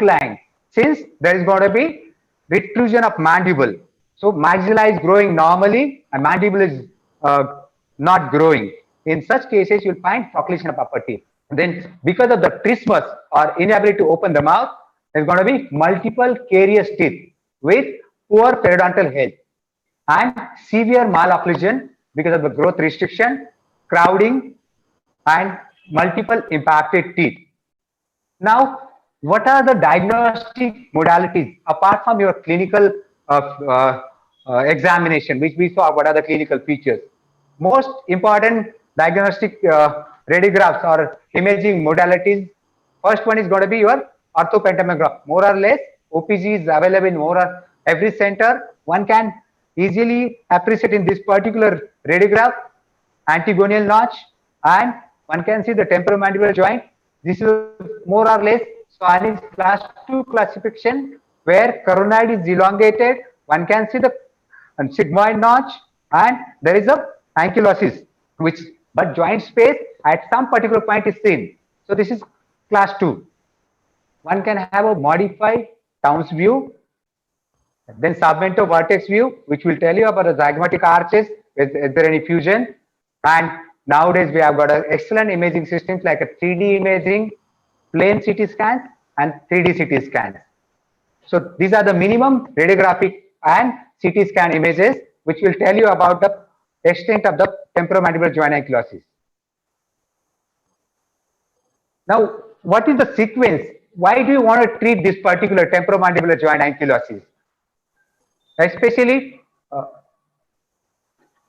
outline, since there is going to be retrusion of mandible. So maxilla is growing normally and mandible is not growing. In such cases, you'll find trochleation of upper teeth. Then because of the trismus or inability to open the mouth, there's going to be multiple carious teeth with poor periodontal health and severe malocclusion because of the growth restriction, crowding, and multiple impacted teeth. Now, what are the diagnostic modalities apart from your clinical examination, which we saw what are the clinical features? Most important diagnostic radiographs or imaging modalities. First one is going to be your orthopentamegraph. More or less, OPG is available in more or every center. One can easily appreciate in this particular radiograph antigonial notch, and one can see the temporomandibular joint. This is more or less Swaney's class 2 classification, where coronoid is elongated. One can see the sigmoid notch, and there is a ankylosis, which but joint space at some particular point is seen. So this is class 2. One can have a modified Townes view, then submental vertex view, which will tell you about the zygomatic arches, is there any fusion. And nowadays we have got excellent imaging systems like a 3D imaging, plain CT scans, and 3D CT scans. So these are the minimum radiographic and CT scan images, which will tell you about the extent of the temporomandibular joint ankylosis. Now, what is the sequence? Why do you want to treat this particular temporomandibular joint ankylosis? Especially,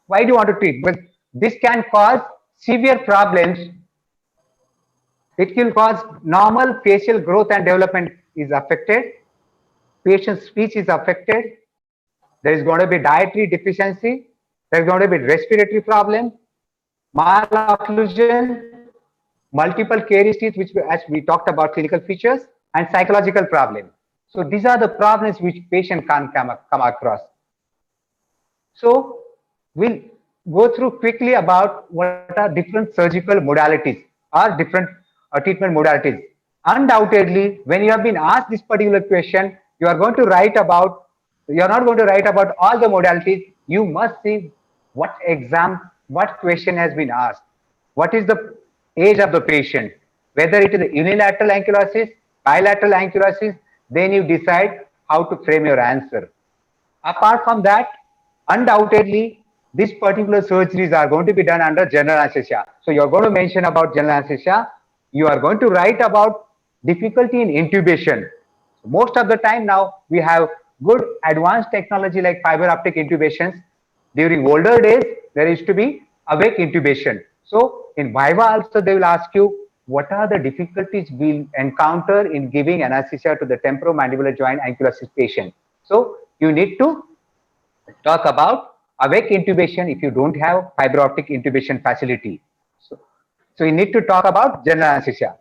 why do you want to treat? Because this can cause severe problems. It will cause normal facial growth and development is affected. Patient's speech is affected. There is going to be dietary deficiency. There is going to be respiratory problem, malocclusion, multiple caries teeth, which as we talked about clinical features, and psychological problem. So these are the problems which patient can come across. So we'll go through quickly about what are different surgical modalities or different treatment modalities. Undoubtedly, when you have been asked this particular question, you are going to write about, you are not going to write about all the modalities. You must see what exam, what question has been asked. What is the age of the patient? Whether it is a unilateral ankylosis, bilateral ankylosis, then you decide how to frame your answer. Apart from that, undoubtedly, these particular surgeries are going to be done under general anesthesia. So you are going to mention about general anesthesia. You are going to write about difficulty in intubation. Most of the time now, we have good advanced technology like fiber optic intubations. During older days, there used to be awake intubation. So in Viva also, they will ask you, what are the difficulties we'll encounter in giving anesthesia to the temporomandibular joint ankylosis patient? So you need to talk about awake intubation if you don't have fiber optic intubation facility. So you need to talk about general anesthesia.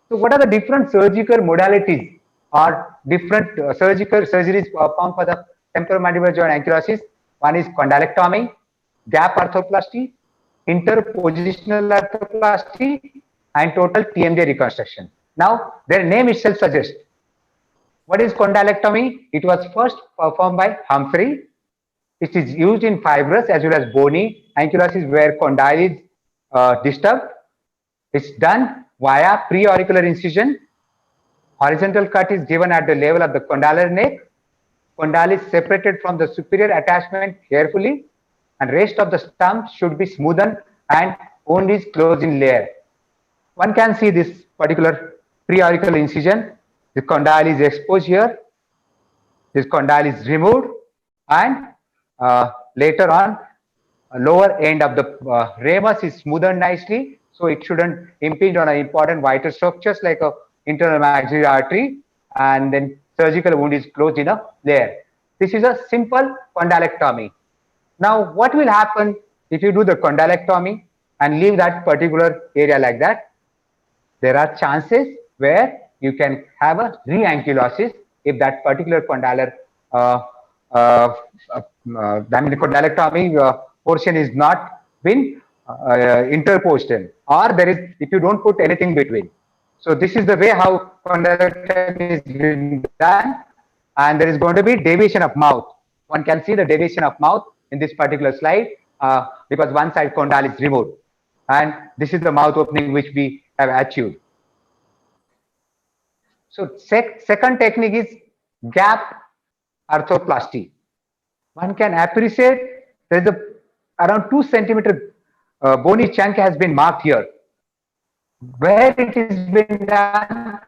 So what are the different surgical modalities or different surgical surgeries performed for the temporomandibular joint ankylosis? One is condylectomy, gap arthroplasty, interpositional arthroplasty, and total TMJ reconstruction. Now, their name itself suggests. What is condylectomy? It was first performed by Humphrey. It is used in fibrous as well as bony ankylosis where condyle is disturbed. It's done via preauricular incision. Horizontal cut is given at the level of the condylar neck. Condyle is separated from the superior attachment carefully, and rest of the stump should be smoothened and wound is closed in layer. One can see this particular preauricular incision. The condyle is exposed here. This condyle is removed, and later on, lower end of the ramus is smoothened nicely, so it shouldn't impinge on important vital structures like a internal maxillary artery, and then surgical wound is closed in a layer. This is a simple condylectomy. Now, what will happen if you do the condylectomy and leave that particular area like that? There are chances where you can have a re-ankylosis if that particular condylar condylectomy portion is not been interposed in, or there is, if you don't put anything between. So this is the way how conductome is being done, and there is going to be deviation of mouth. One can see the deviation of mouth in this particular slide because one side condyle is removed, and this is the mouth opening which we have achieved. So second technique is gap arthroplasty. One can appreciate there is a around 2 centimeter bony chunk has been marked here. Where it is been done,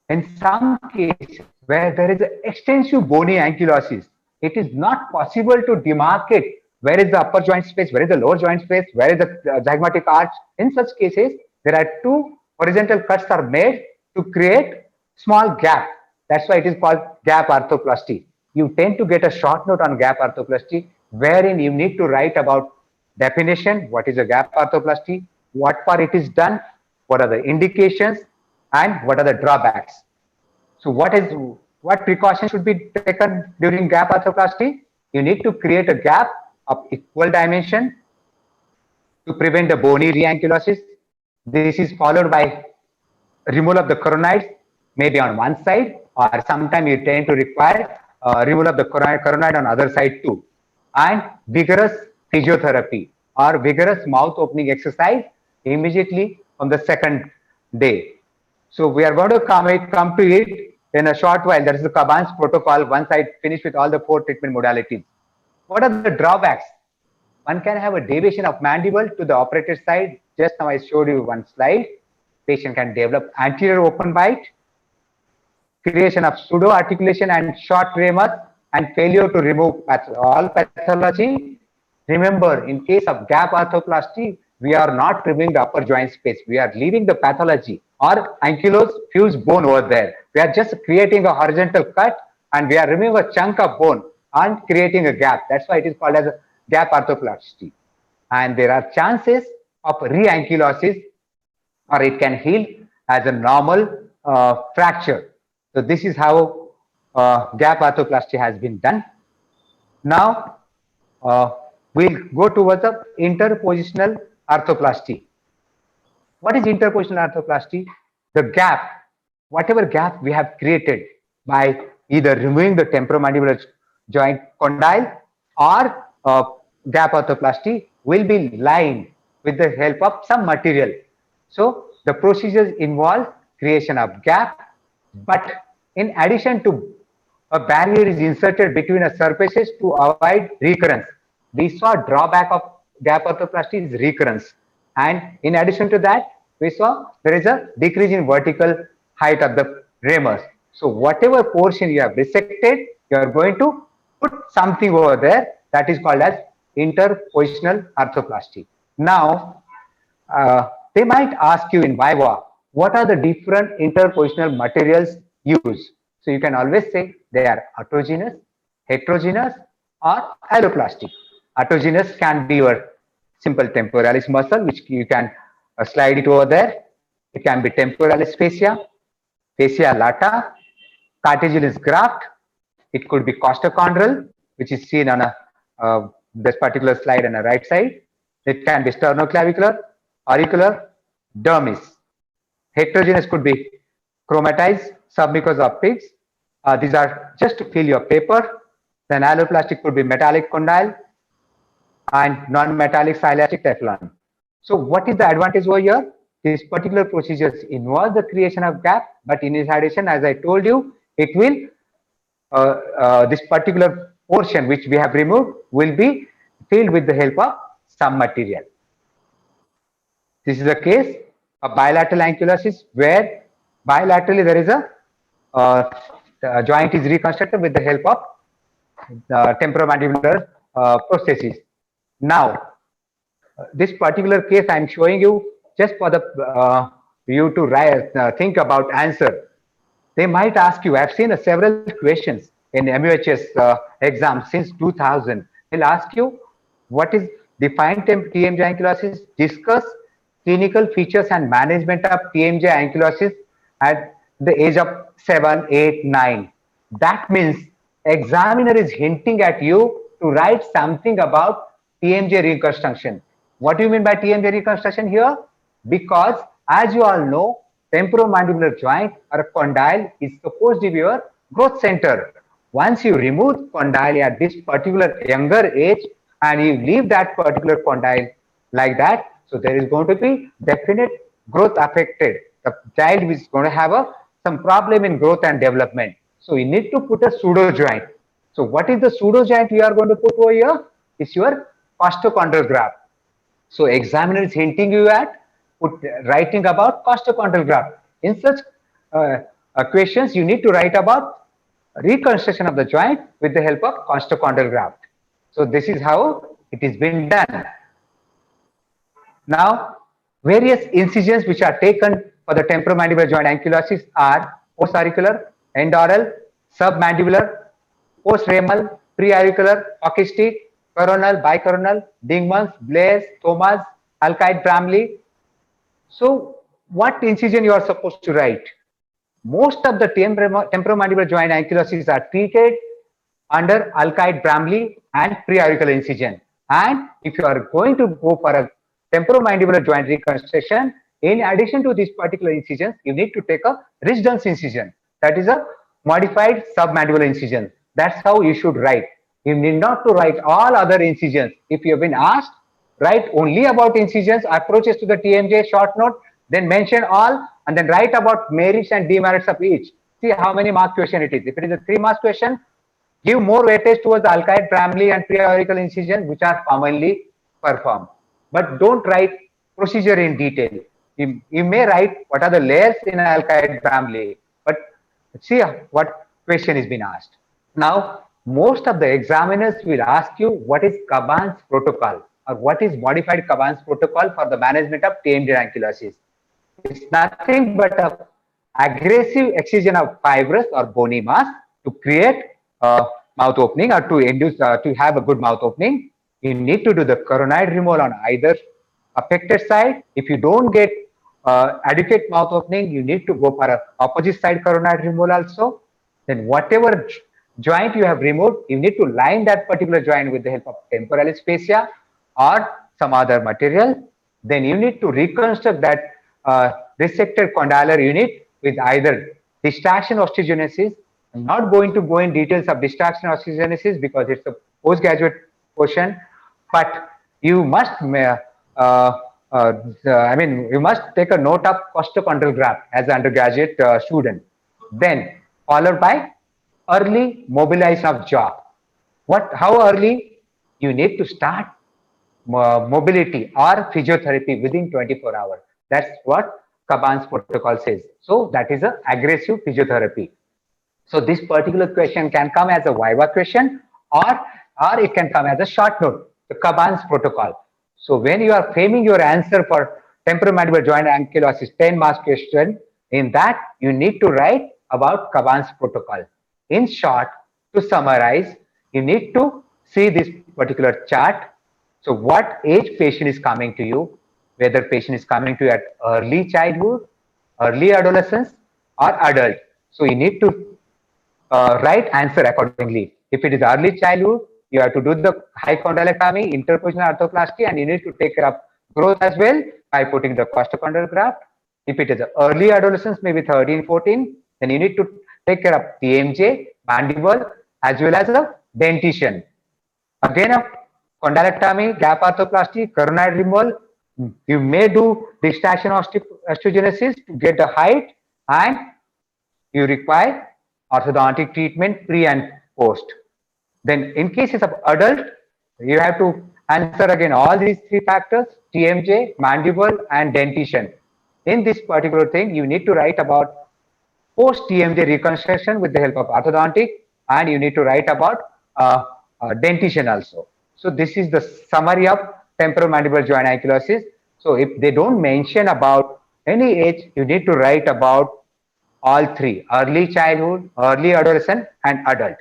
in some cases where there is extensive bony ankylosis, it is not possible to demarcate where is the upper joint space, where is the lower joint space, where is the zygomatic arch. In such cases, there are two horizontal cuts are made to create small gap. That's why it is called gap arthroplasty. You tend to get a short note on gap arthroplasty, wherein you need to write about definition, what is a gap arthroplasty, what for it is done, what are the indications, and what are the drawbacks. So what precautions should be taken during gap arthroplasty? You need to create a gap of equal dimension to prevent the bony reankylosis. This is followed by removal of the coronoids, maybe on one side, or sometimes you tend to require removal of the coronoid on other side too. And vigorous physiotherapy or vigorous mouth opening exercise immediately on the second day. So we are going to come to it in a short while. That is the Caban's protocol. Once I finish with all the 4 treatment modalities. What are the drawbacks? One can have a deviation of mandible to the operated side. Just now I showed you one slide. Patient can develop anterior open bite, creation of pseudo articulation and short tremors, and failure to remove all pathology. Remember, in case of gap arthroplasty, we are not removing the upper joint space. We are leaving the pathology or ankylosed fused bone over there. We are just creating a horizontal cut and we are removing a chunk of bone and creating a gap. That's why it is called as a gap arthroplasty. And there are chances of re-ankylosis, or it can heal as a normal fracture. So this is how gap arthroplasty has been done. Now we'll go towards the interpositional arthroplasty. What is interpositional arthroplasty? The gap, whatever gap we have created by either removing the temporomandibular joint condyle or gap arthroplasty will be lined with the help of some material. So the procedures involve creation of gap, but in addition to a barrier is inserted between the surfaces to avoid recurrence. We saw drawback of gap arthroplasty is recurrence. And in addition to that, we saw there is a decrease in vertical height of the ramus. So whatever portion you have resected, you are going to put something over there that is called as interpositional arthroplasty. Now, they might ask you in Viva, what are the different interpositional materials used? So you can always say they are autogenous, heterogeneous, or alloplastic. Autogenous can be your simple temporalis muscle, which you can slide it over there. It can be temporalis fascia, fascia lata, cartilaginous graft. It could be costochondral, which is seen on this particular slide on the right side. It can be sternoclavicular, auricular, dermis. Heterogeneous could be chromatized submucous of pigs. These are just to fill your paper. Then alloplastic could be metallic condyle and non-metallic silastic Teflon. So what is the advantage over here? These particular procedures involve the creation of gap, but in addition, as I told you, it will, this particular portion which we have removed will be filled with the help of some material. This is a case of bilateral ankylosis where bilaterally there is a joint is reconstructed with the help of temporomandibular prosthesis. Now, this particular case I am showing you just for the you to write, think about answer. They might ask you. I've seen several questions in MUHS exam since 2000. They'll ask you what is defined TMJ ankylosis. Discuss clinical features and management of TMJ ankylosis at the age of 7, 8, 9. That means examiner is hinting at you to write something about TMJ reconstruction. What do you mean by TMJ reconstruction here? Because as you all know, temporomandibular joint or a condyle is supposed to be your growth center. Once you remove condyle at this particular younger age and you leave that particular condyle like that, so there is going to be definite growth affected. The child is going to have some problem in growth and development. So you need to put a pseudo joint. So what is the pseudo joint you are going to put over here? Is your costochondral graft. So examiner is hinting you at writing about costochondral graft. In such questions, you need to write about reconstruction of the joint with the help of costochondral graft. So this is how it is been done. Now, various incisions which are taken for the temporomandibular joint ankylosis are postauricular, endoral, submandibular, postramal, preauricular, occipital, coronal, bicoronal, Dingman's, Blaise, Thomas, Alkite, Bramley. So, what incision you are supposed to write? Most of the temporomandibular joint ankylosis are treated under Alkite, Bramley and preauricular incision. And if you are going to go for a temporomandibular joint reconstruction, in addition to these particular incisions, you need to take a Richardson incision. That is a modified submandibular incision. That's how you should write. You need not to write all other incisions. If you have been asked, write only about incisions, approaches to the TMJ, short note, then mention all, and then write about merits and demerits of each. See how many mark question it is. If it is a 3-mark question, give more weightage towards the Alkite, Bramley and preauricular incision which are commonly performed. But don't write procedure in detail. You may write what are the layers in Alkite, Bramley, but see what question is being asked. Now, most of the examiners will ask you what is Caban's protocol or what is modified Caban's protocol for the management of TMJ ankylosis. It's nothing but a aggressive excision of fibrous or bony mass to create a mouth opening or to induce to have a good mouth opening. You need to do the coronoid removal on either affected side. If you don't get adequate mouth opening, you need to go for a opposite side coronoid removal also. Then whatever joint you have removed, you need to line that particular joint with the help of temporalis fascia or some other material. Then you need to reconstruct that resected condylar unit with either distraction osteogenesis. I'm not going to go in details of distraction osteogenesis because it's a postgraduate portion, but you must you must take a note of costochondral graft as an undergraduate student. Then followed by early mobilization of jaw. How early? You need to start mobility or physiotherapy within 24 hours. That's what Caban's protocol says. So that is a aggressive physiotherapy. So this particular question can come as a viva question or it can come as a short note, the Caban's protocol. So when you are framing your answer for temporomandibular joint ankylosis 10-mark question, in that you need to write about Caban's protocol. In short, to summarize, you need to see this particular chart. So what age patient is coming to you, whether patient is coming to you at early childhood, early adolescence or adult. So you need to write answer accordingly. If it is early childhood, you have to do the high condylectomy, interpositional arthroplasty, and you need to take care of growth as well by putting the costochondral graft. If it is early adolescence, maybe 13, 14, then you need to take care of TMJ, mandible, as well as a dentition. Again, a condylectomy, gap arthroplasty, coronoid removal. You may do distraction osteogenesis to get the height, and you require orthodontic treatment pre and post. Then in cases of adult, you have to answer again all these 3 factors, TMJ, mandible and dentition. In this particular thing, you need to write about post TMJ reconstruction with the help of orthodontic, and you need to write about dentition also. So this is the summary of temporomandibular joint ankylosis. So if they don't mention about any age, you need to write about all 3, early childhood, early adolescent and adult.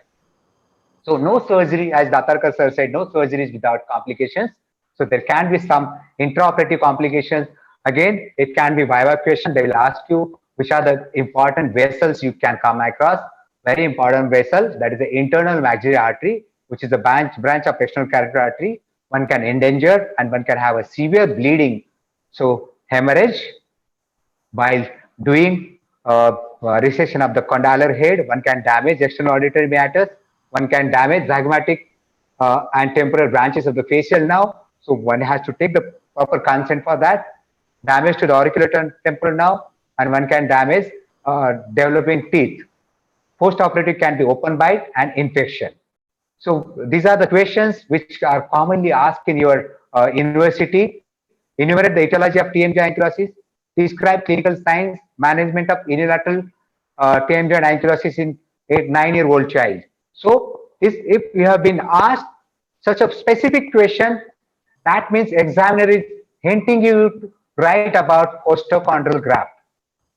So no surgery, as Datarkar sir said, no surgery is without complications. So there can be some intraoperative complications. Again, it can be viva question. They will ask you which are the important vessels you can come across. Very important vessel, that is the internal maxillary artery, which is a branch of external carotid artery. One can endanger and one can have a severe bleeding. So hemorrhage, while doing recession of the condylar head, one can damage external auditory meatus, one can damage zygomatic and temporal branches of the facial nerve. So one has to take the proper consent for that. Damage to the auricular temporal nerve, and one can damage developing teeth. Post-operative can be open bite and infection. So these are the questions which are commonly asked in your university. Enumerate the etiology of TMJ ankylosis, describe clinical signs, management of unilateral TMJ ankylosis in a 9-year-old child. So if you have been asked such a specific question, that means examiner is hinting you to write about osteochondral graft.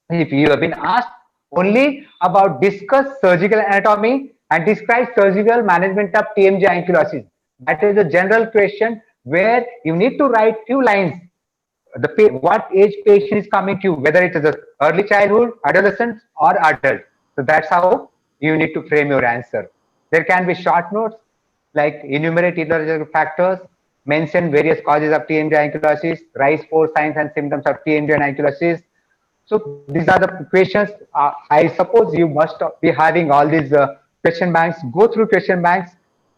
If you have been asked only about discuss surgical anatomy and describe surgical management of TMJ ankylosis, that is a general question where you need to write few lines. What age patient is coming to you, whether it is a early childhood, adolescent, or adult. So that's how you need to frame your answer. There can be short notes like enumerate etiological factors, mention various causes of TMJ ankylosis, rise 4 signs and symptoms of TMJ ankylosis. So these are the questions. I suppose you must be having all these question banks. Go through question banks.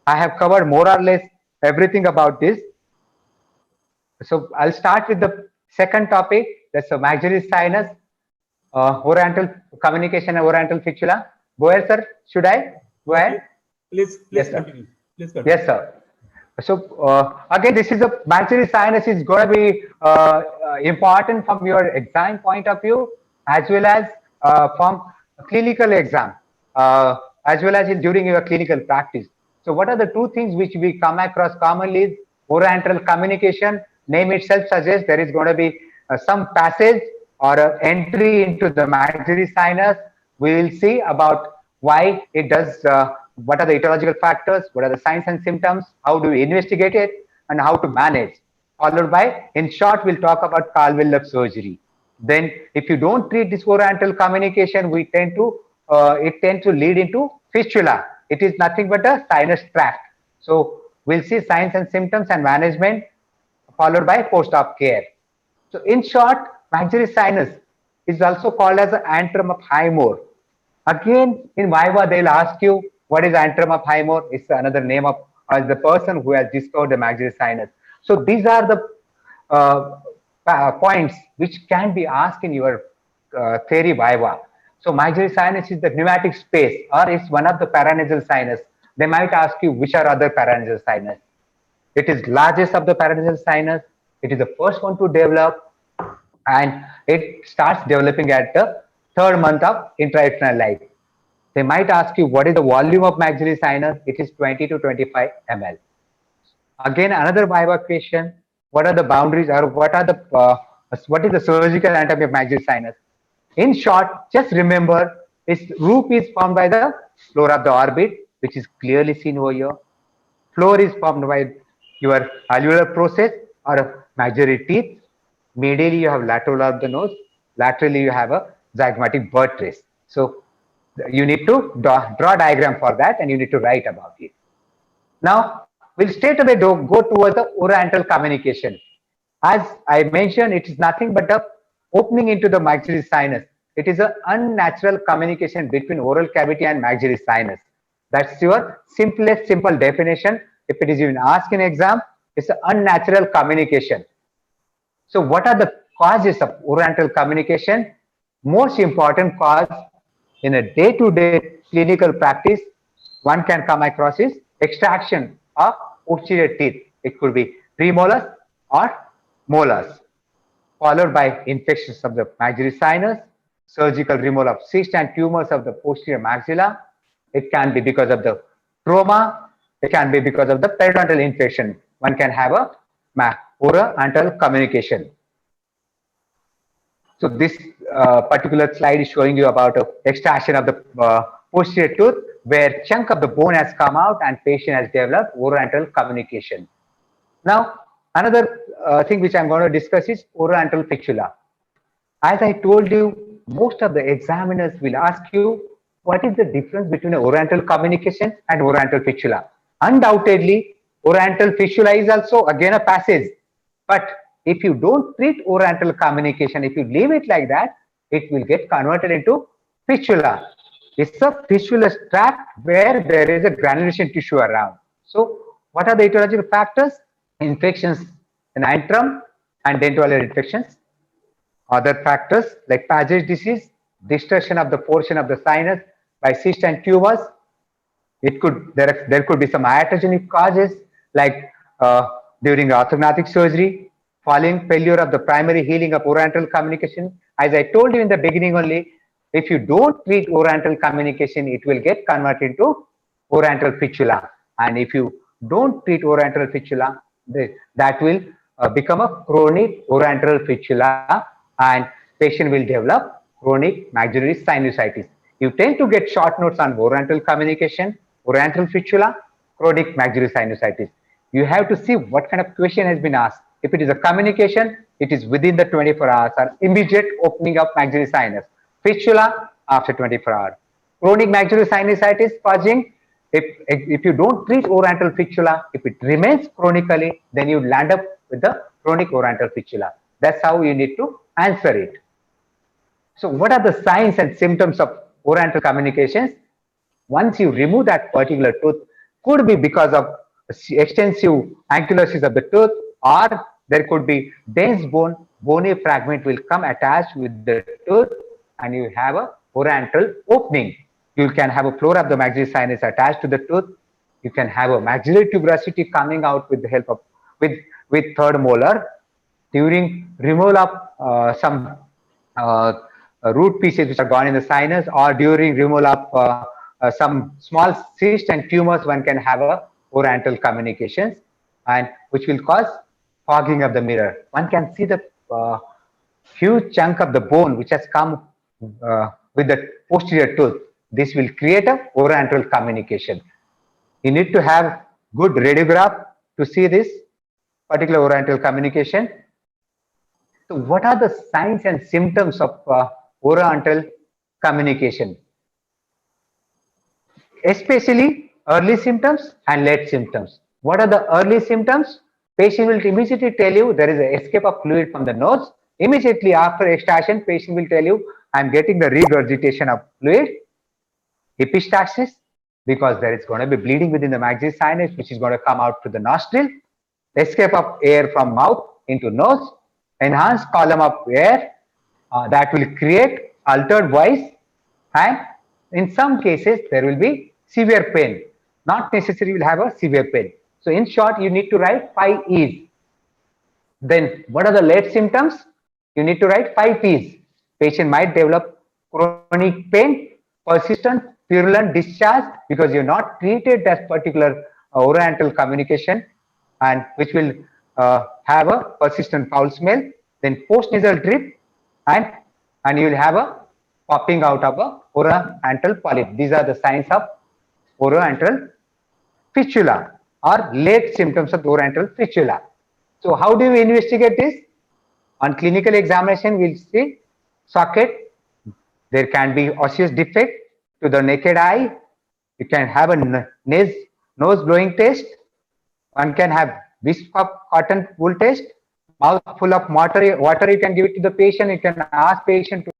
I have covered more or less everything about this. So I'll start with the second topic. That's the maxillary sinus, orantal communication and orantal fistula. Go ahead, sir. Should I? Go ahead. Please Yes, continue. Please sir. continue. Yes, sir. So again, this is a maxillary sinus is going to be important from your exam point of view, as well as from clinical exam, as well as during your clinical practice. So what are the two things which we come across commonly? Orantal communication, name itself suggests there is going to be some passage or entry into the maxillary sinus. We will see about why it does, what are the etiological factors, what are the signs and symptoms, how do we investigate it, and how to manage. Followed by, in short, we'll talk about Colville surgery. Then, if you don't treat this orantal communication, we tend to it tends to lead into fistula. It is nothing but a sinus tract. So we'll see signs and symptoms and management, followed by post-op care. So in short, maxillary sinus is also called as the antrum of Highmore. Again, in Viva, they'll ask you what is antrum of Highmore. It's another name of the person who has discovered the maxillary sinus. So these are the points which can be asked in your theory Viva. So maxillary sinus is the pneumatic space, or it's one of the paranasal sinus. They might ask you which are other paranasal sinus. It is largest of the paranasal sinus. It is the first one to develop, and it starts developing at the 3rd month of intrauterine life. They might ask you what is the volume of maxillary sinus. It is 20 to 25 ml. Again, another Viva question: what are the boundaries, or what is the surgical anatomy of maxillary sinus? In short, just remember, its roof is formed by the floor of the orbit, which is clearly seen over here. Floor is formed by your alveolar process or maxillary teeth. Medially, you have lateral of the nose. Laterally, you have a zygomatic buttress. So you need to draw a diagram for that, and you need to write about it. Now, we'll straight away go towards the orantal communication. As I mentioned, it is nothing but a opening into the maxillary sinus. It is an unnatural communication between oral cavity and maxillary sinus. That's your simple definition. If it is even asked in exam, it's an unnatural communication. So what are the causes of orantal communication? Most important cause in a day-to-day clinical practice one can come across is extraction of posterior teeth. It could be premolars or molars, followed by infections of the maxillary sinus, surgical removal of cysts and tumors of the posterior maxilla. It can be because of the trauma. It can be because of the periodontal infection. One can have a oral-anal communication. So this particular slide is showing you about extraction of the posterior tooth, where chunk of the bone has come out and patient has developed oral-anal communication. Now, another thing which I'm going to discuss is oral-anal fistula. As I told you, most of the examiners will ask you what is the difference between oral-anal communication and oral-anal fistula. Undoubtedly, oral-anal fistula is also again a passage, but if you don't treat oral-anal communication, if you leave it like that, it will get converted into fistula. It's a fistulous tract where there is a granulation tissue around. So what are the etiological factors? Infections in antrum and dental infections. Other factors like Paget's disease, destruction of the portion of the sinus by cysts and tumors. It could there could be some iatrogenic causes like during orthodontic surgery, following failure of the primary healing of oral-anal communication. As I told you in the beginning only, if you don't treat oral-anal communication, it will get converted into oral-anal fistula, and if you don't treat oral-anal fistula, that will become a chronic oral-anal fistula, and patient will develop chronic maxillary sinusitis. You tend to get short notes on oral-anal communication, oral-anal fistula, chronic maxillary sinusitis. You have to see what kind of question has been asked. If it is a communication, it is within the 24 hours or immediate opening of maxillary sinus. Fistula after 24 hours. Chronic maxillary sinusitis purging. If you don't treat oral-anal fistula, if it remains chronically, then you land up with the chronic oral-anal fistula. That's how you need to answer it. So what are the signs and symptoms of oral-anal communications? Once you remove that particular tooth, could be because of extensive ankylosis of the tooth, or there could be dense bony fragment will come attached with the tooth, and you have a oral-anal opening. You can have a floor of the maxillary sinus attached to the tooth. You can have a maxillary tuberosity coming out with the help of with third molar during removal of some root pieces which are gone in the sinus, or during removal of some small cysts and tumors. One can have a oral-anal communications, and which will cause fogging of the mirror. One can see the huge chunk of the bone which has come with the posterior tooth. This will create a oral-anal communication. You need to have good radiograph to see this particular oral-anal communication. So what are the signs and symptoms of oral-anal communication? Especially early symptoms and late symptoms. What are the early symptoms? Patient will immediately tell you there is an escape of fluid from the nose. Immediately after extraction, patient will tell you, I'm getting the regurgitation of fluid. Epistaxis, because there is going to be bleeding within the maxillary sinus, which is going to come out to the nostril. Escape of air from mouth into nose. Enhanced column of air that will create altered voice, and in some cases there will be severe pain. Not necessarily will have a severe pain. So in short, you need to write 5 E's. Then what are the late symptoms? You need to write 5 P's. Patient might develop chronic pain, persistent purulent discharge, because you're not treated that particular oral-anal communication, and which will have a persistent foul smell. Then post-nasal drip, and you will have a popping out of a oral-anal polyp. These are the signs of oral-anal fistula or late symptoms of oral-anal fistula. So how do we investigate this? On clinical examination, we'll see socket. There can be osseous defect to the naked eye. You can have a nose blowing test. One can have wisp of cotton wool test. Mouth full of water you can give it to the patient. You can ask patient to